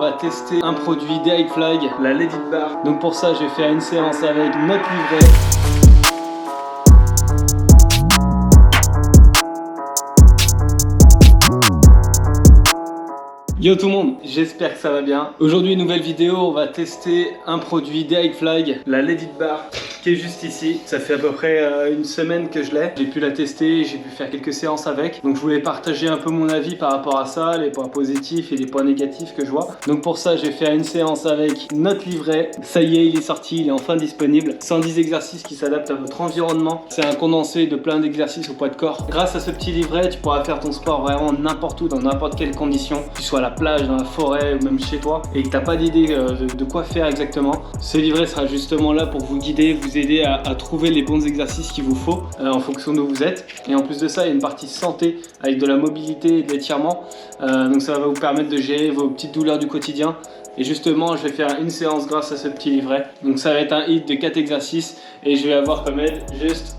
va tester un produit d'Eric Flag, la Let It Bar. Donc pour ça, je vais faire une séance avec notre livret. Yo tout le monde, j'espère que ça va bien. Aujourd'hui, nouvelle vidéo, on va tester un produit d'Eric Flag, la Let It Bar, qui est juste ici. Ça fait à peu près une semaine que je l'ai. J'ai pu la tester, j'ai pu faire quelques séances avec. Donc je voulais partager un peu mon avis par rapport à ça, les points positifs et les points négatifs que je vois. Donc pour ça, je vais faire une séance avec notre livret. Ça y est, il est sorti, il est enfin disponible. 110 exercices qui s'adaptent à votre environnement. C'est un condensé de plein d'exercices au poids de corps. Grâce à ce petit livret, tu pourras faire ton sport vraiment n'importe où, dans n'importe quelle condition. Que tu sois à la plage, dans la forêt ou même chez toi et que tu n'as pas d'idée de quoi faire exactement. Ce livret sera justement là pour vous guider, vous aider à trouver les bons exercices qu'il vous faut en fonction d'où vous êtes. Et en plus de ça, il y a une partie santé avec de la mobilité et de l'étirement. Donc ça va vous permettre de gérer vos petites douleurs du quotidien. Et justement, je vais faire une séance grâce à ce petit livret. Donc ça va être un hit de 4 exercices et je vais avoir comme aide juste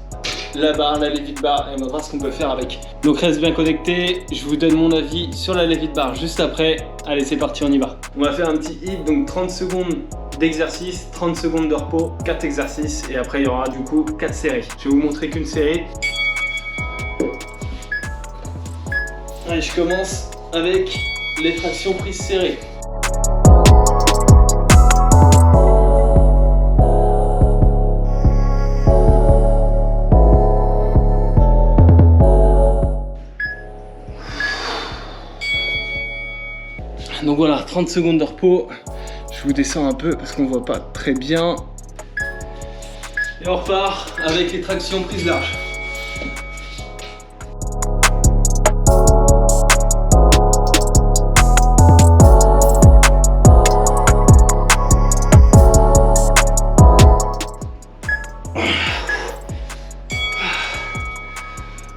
la barre, la Let It Bar, et on va voir ce qu'on peut faire avec. Donc reste bien connecté, je vous donne mon avis sur la Let It Bar juste après. Allez, c'est parti, on y va. On va faire un petit hit, donc 30 secondes d'exercice, 30 secondes de repos, 4 exercices et après il y aura du coup 4 séries. Je vais vous montrer qu'une série. Allez, je commence avec les tractions prises serrées. Donc voilà, 30 secondes de repos. Je vous descends un peu parce qu'on voit pas très bien. Et on repart avec les tractions prises larges.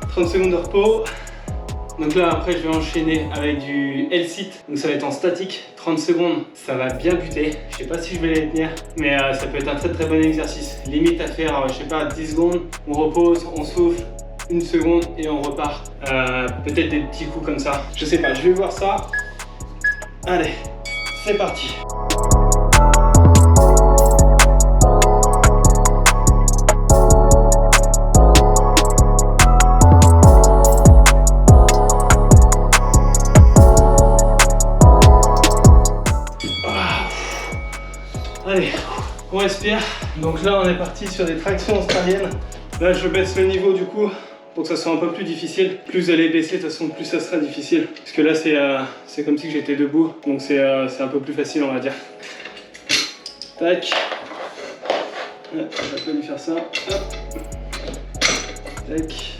« 30 secondes de repos. Donc là après je vais enchaîner avec du L-sit, donc ça va être en statique, 30 secondes, ça va bien buter, je sais pas si je vais les tenir, mais ça peut être un très bon exercice, limite à faire, je sais pas, 10 secondes, on repose, on souffle, 1 seconde et on repart, peut-être des petits coups comme ça, je sais pas, je vais voir ça, allez, c'est parti. Allez, on respire. Donc là, on est parti sur des tractions australiennes. Là, je baisse le niveau du coup pour que ça soit un peu plus difficile. Plus vous allez baisser, de toute façon, plus ça sera difficile. Parce que là, c'est comme si j'étais debout. Donc c'est un peu plus facile, on va dire. Tac. On va pas lui faire ça. Hop. Tac.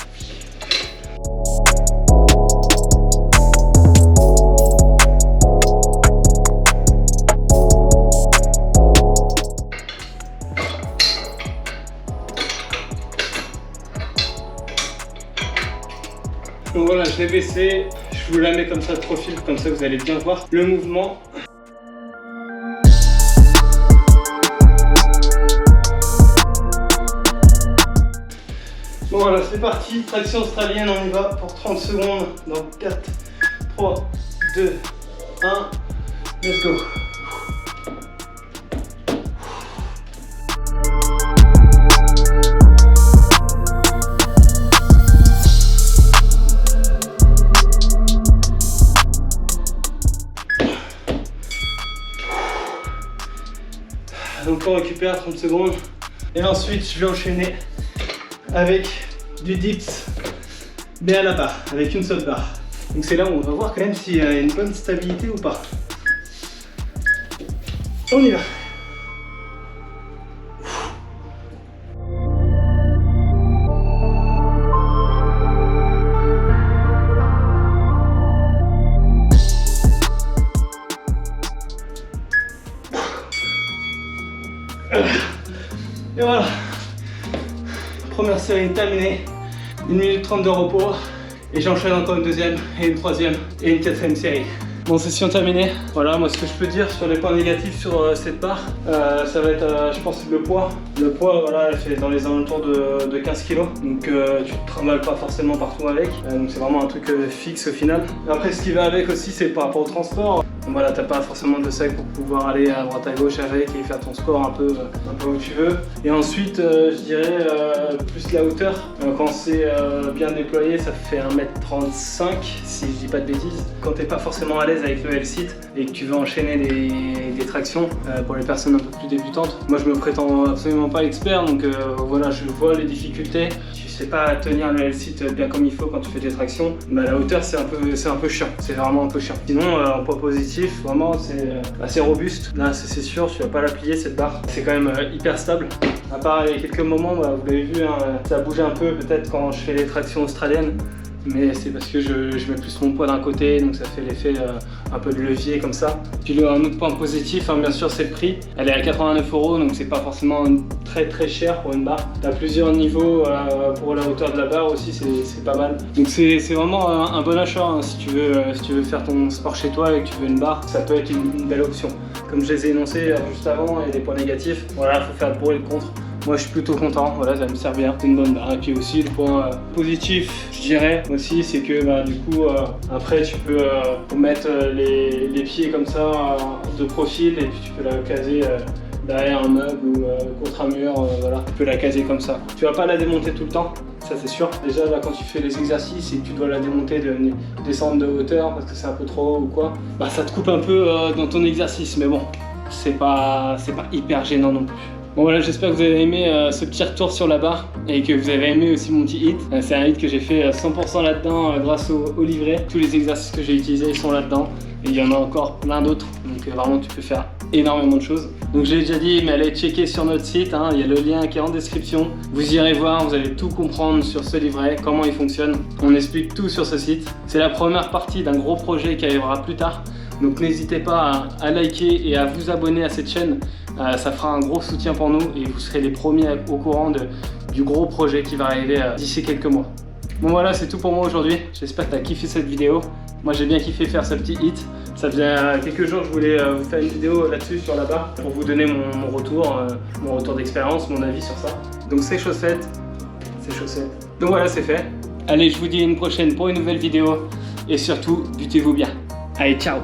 Donc voilà, je l'ai baissé, je vous la mets comme ça de profil, comme ça vous allez bien voir le mouvement. Bon voilà, c'est parti, traction australienne, on y va pour 30 secondes, donc 4, 3, 2, 1, let's go. Donc on récupère 30 secondes et ensuite je vais enchaîner avec du dips mais à la barre, avec une seule barre. Donc c'est là où on va voir quand même s'il y a une bonne stabilité ou pas. On y va. Et voilà, première série terminée, 1 minute 30 de repos et j'enchaîne encore une deuxième et une troisième et une quatrième série. Bon, session terminée. Voilà, moi ce que je peux dire sur les points négatifs sur cette barre, ça va être, je pense, le poids. Le poids, voilà, elle fait dans les alentours de 15 kg. Donc tu te trimbales pas forcément partout avec. Donc c'est vraiment un truc fixe au final. Après, ce qui va avec aussi, c'est par rapport au transport. Donc voilà, t'as pas forcément de sac pour pouvoir aller à droite à gauche avec et faire ton sport un peu où tu veux. Et ensuite, je dirais plus la hauteur. Quand c'est bien déployé, ça fait 1m35 si je dis pas de bêtises. Quand t'es pas forcément à l'aise avec le L-sit et que tu veux enchaîner des tractions pour les personnes un peu plus débutantes, moi je me prétends absolument pas expert, donc voilà, je vois les difficultés. Tu sais pas tenir le L-sit bien comme il faut quand tu fais des tractions, bah, la hauteur c'est un peu chiant, c'est vraiment un peu chiant. Sinon en poids positif, vraiment c'est assez robuste. Là c'est sûr, tu vas pas la plier cette barre, c'est quand même hyper stable. À part il y a quelques moments, bah, vous l'avez vu, hein, ça bouge un peu peut-être quand je fais les tractions australiennes. Mais c'est parce que je mets plus mon poids d'un côté, donc ça fait l'effet un peu de levier comme ça. Puis un autre point positif, hein, bien sûr, c'est le prix. Elle est à 89 €, donc c'est pas forcément très cher pour une barre. T'as plusieurs niveaux pour la hauteur de la barre aussi, c'est pas mal. Donc c'est vraiment un bon achat hein, si tu veux faire ton sport chez toi et que tu veux une barre, ça peut être une belle option. Comme je les ai énoncés juste avant, il y a des points négatifs. Voilà, faut faire le pour et le contre. Moi je suis plutôt content, voilà, ça me sert bien, c'est une bonne barre. Et puis aussi le point positif, je dirais aussi, c'est que bah, du coup après tu peux mettre les pieds comme ça de profil et puis tu peux la caser derrière un meuble ou contre un mur, voilà, tu peux la caser comme ça. Tu vas pas la démonter tout le temps, ça c'est sûr. Déjà là quand tu fais les exercices et que tu dois la démonter, descendre de hauteur parce que c'est un peu trop haut ou quoi, bah ça te coupe un peu dans ton exercice, mais bon, c'est pas hyper gênant non plus. Bon voilà, j'espère que vous avez aimé ce petit retour sur la barre et que vous avez aimé aussi mon petit hit. C'est un hit que j'ai fait 100% là-dedans grâce au livret. Tous les exercices que j'ai utilisés sont là-dedans et il y en a encore plein d'autres. Donc vraiment tu peux faire énormément de choses. Donc je l'ai déjà dit, mais allez checker sur notre site, hein, il y a le lien qui est en description. Vous irez voir, vous allez tout comprendre sur ce livret, comment il fonctionne. On explique tout sur ce site. C'est la première partie d'un gros projet qui arrivera plus tard. Donc n'hésitez pas à liker et à vous abonner à cette chaîne, ça fera un gros soutien pour nous et vous serez les premiers au courant du gros projet qui va arriver d'ici quelques mois. Bon voilà, c'est tout pour moi aujourd'hui, j'espère que tu as kiffé cette vidéo. Moi j'ai bien kiffé faire ce petit hit, ça faisait quelques jours que je voulais vous faire une vidéo là-dessus sur la barre pour vous donner mon retour d'expérience, mon avis sur ça. Donc c'est chose faite, c'est chose faite. Donc voilà, c'est fait. Allez, je vous dis à une prochaine pour une nouvelle vidéo et surtout, butez-vous bien. Allez, ciao!